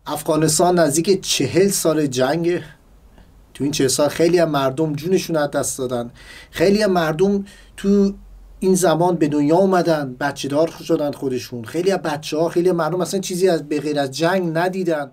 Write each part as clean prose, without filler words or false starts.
افغانستان نزدیک 40 سال جنگ. تو این 40 سال خیلی از مردم جونشون از دست دادن، خیلی از مردم تو این زمان به دنیا اومدن، بچه دار شدن خودشون، خیلی از بچه ها، خیلی از مردم اصلا چیزی از به غیر از جنگ ندیدن.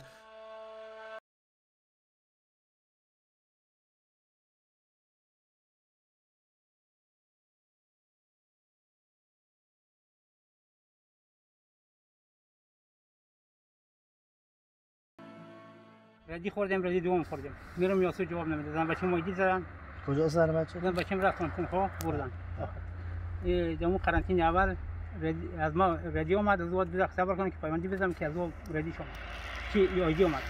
ردی خوردم، ردی دوم خوردم. میرم یاسو جواب نمیده. زن بچه مویدی زدن. کجا زن بچه؟ زن بچه‌م رفتن خونه بردن. دمو قرنطینه اول از ما ردی اومد، از وقت بیاد صبر کنم که پیوندی بزنم که از اون ردی شما. چی یادی اومد.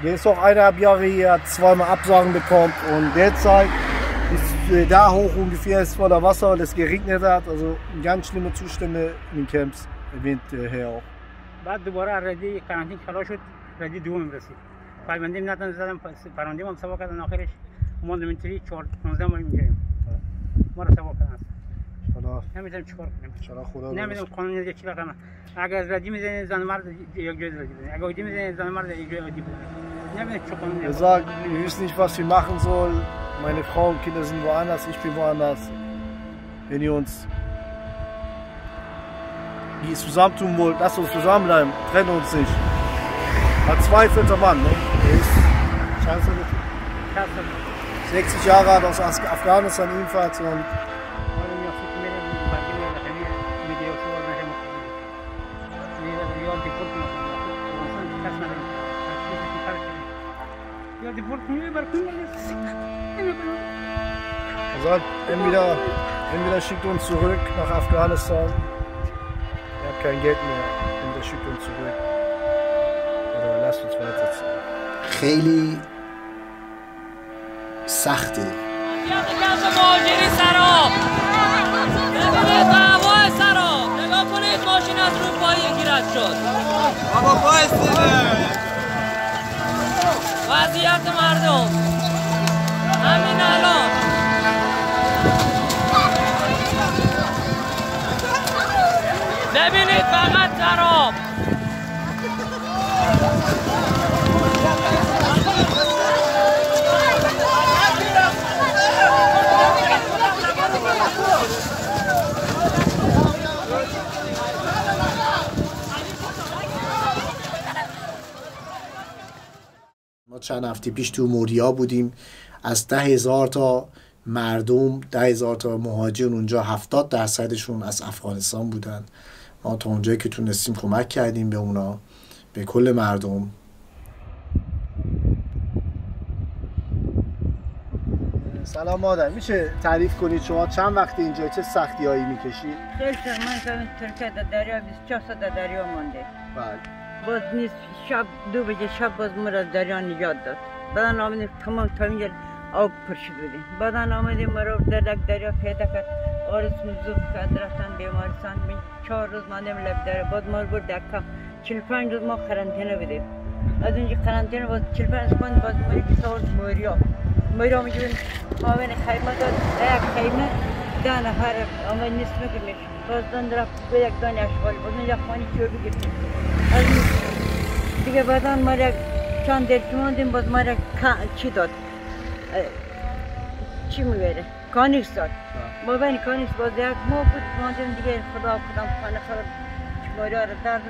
Der ist auch 1,5 Jahre hier, hat zweimal Absagen bekommen und derzeit ist da hoch ungefähr ist voller Wasser, weil es geregnet hat, also ganz schlimme Zustände in den Camps, erwähnt der Herr auch. بعد دوباره ردی قرنطینه خلاص شد، ردی دوم رسید. پیوندی نتونستم زدم، پراندیم هم سوا کردن آخرش. موندم اینطوری 4-15 ماه میگیریم. ما رو سوا کردن. نمیدونم چیکار کنیم. نمیدونم قانون دیگه چی بکنم. اگر ردی میزنید زن مرد یک جای ردی بزنید. اگر ردی میزنید زن مرد یک جای ردی بزنید. نمیدونم چی قانون. Er sagt, wir wissen nicht, was wir machen sollen. Meine Frau und Kinder sind woanders, ich bin woanders. Wenn ihr uns zusammentun wollt, lasst uns zusammenbleiben, trennen uns nicht. Hat 2/4 Mann, ne? Er ist 60 Jahre alt aus Afghanistan ebenfalls und er sagt, entweder schickt uns zurück nach Afghanistan, er hat kein Geld mehr, entweder schickt uns zurück oder lasst uns weiterziehen. خیلی سخته. مهاجری سراب ببینید هوای سراب نگاه کنید ماشین از رو پای یکی رد شد. بابا بایستیده وضعیت مردم همین الان ببینید فقط سراب. ما چند هفته پیش تو موریا بودیم، از 10,000 تا مردم، 10,000 تا مهاجر اونجا 70% از افغانستان بودن. ما تا اونجایی که تونستیم کمک کردیم به اونا، به کل مردم. سلام مادر، میشه تعریف کنید شما چند وقت اینجا چه سختی‌هایی میکشید؟ خیلی من ترکیه در دریا 24 ساعت در دریا مانده. بله. باز نیست شب 2 بجه شب باز ما از دریا نجات داد. بعدن آمدیم تمام تا اینجا آب پر شد بودیم. بعدن آمدیم ما رو در دریا پیدا کرد. آرزمون زود کرد رفتن بیمارستان. 4 روز ماندیم لب دریا. بعد ما رو برد دکم. 45 روز ما قرنطینه بودیم. از اونجا قرنطینه باز 45 روز باز ما رو سوار موریا. موریا میگیم آمین خیمه داد. یک خیمه 10 نفر آمد نیست میگیم. باز دن رفت به یک دانه اشغال. باز اینجا خانی چور بگیریم. از دیگه بعدن ما را چند دل که ماندیم باز ما را چی داد؟ چی میگه؟ کانیکس داد. با بین کانیکس باز یک ماه بود ماندیم دیگه خدا کدام خانه خراب موریا را درد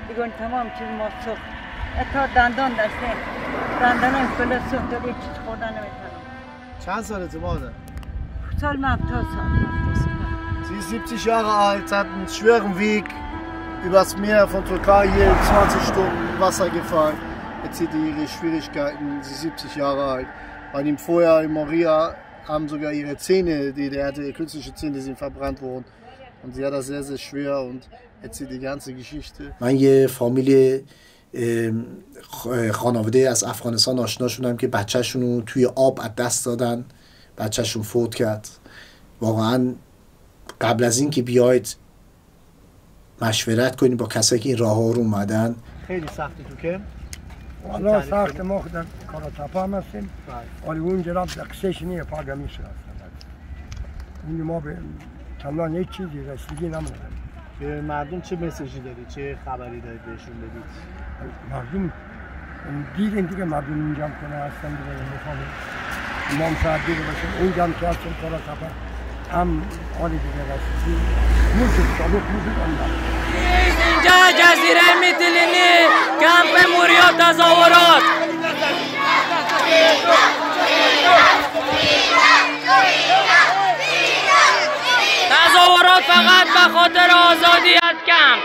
دیگه تمام چیز ما سوخت. تا دندان دسته دندانم کلا سوخت تا چیز خوردن نمیتونم. چند سالته مادر؟ سال من 70 سال. Sie ist 70 Jahre alt, hat einen schweren Weg übers Meer von Türkei hier 20 Stunden Wasser gefahren. Jetzt sieht ihre Schwierigkeiten, sie ist 70 Jahre alt. Bei ihm vorher in Moria haben sogar ihre Zähne, der hatte künstliche Zähne, die sind verbrannt worden. Und sie hat das sehr, sehr schwer und erzählt die ganze Geschichte. من یه فامیل خانواده از افغانستان آشنا شدم که بچه‌شون رو توی آب از دست دادن، بچه‌شون فوت کرد. واقعا قبل از این که بیاید مشورت کنید با کسایی که این راه ها رو اومدن. خیلی سخته تو که؟ والا سخت ما خودم کاراتاپا هم هستیم ولی اون جناب دقیقش نیه پاگه میشه اون ما به تمام هیچ چیزی رسیدگی نمونده به مردم چه مسیجی دارید؟ چه خبری دارید بهشون بدید؟ مردم دیدین دیگه مردم اینجا کنه هستن دیگه میخوام امام ساعت دیگه باشیم اینجا هم که هستیم کارا تپا هم آلی دیگه رسیدی موزیک سالوک موزیک آنجا اینجا جزیره میتلینی کمپ موریا تظاهرات تظاهرات فقط به خاطر آزادی از کمپ.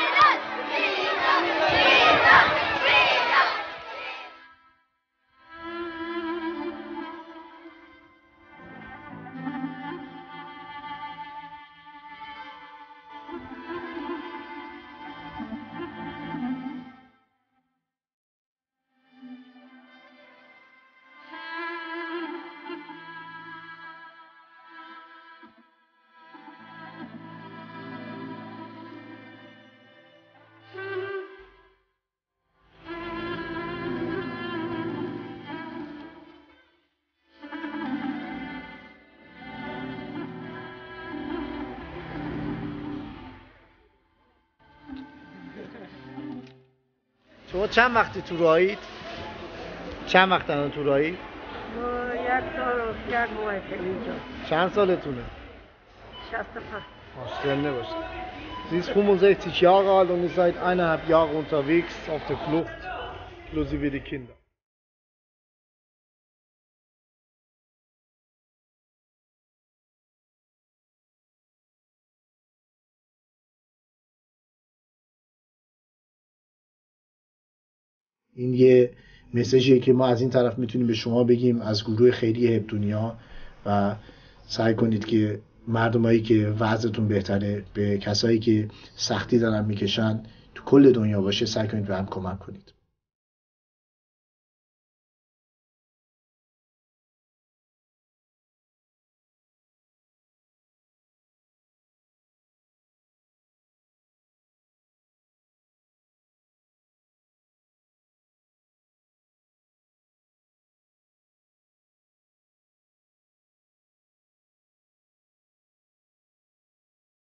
شما چند وقتی تو راهید؟ چند وقت الان تو راهید؟ ما یک سال و یک ماه اینجا چند سالتونه؟ 65. Ausstellen nicht. Sie ist 65 Jahre alt und ist seit 1,5 Jahren unterwegs auf der Flucht, inklusive die Kinder. این یه مسیجیه که ما از این طرف میتونیم به شما بگیم از گروه خیریه هب دنیا و سعی کنید که مردمایی که وضعتون بهتره به کسایی که سختی دارن میکشن تو کل دنیا باشه سعی کنید به هم کمک کنید.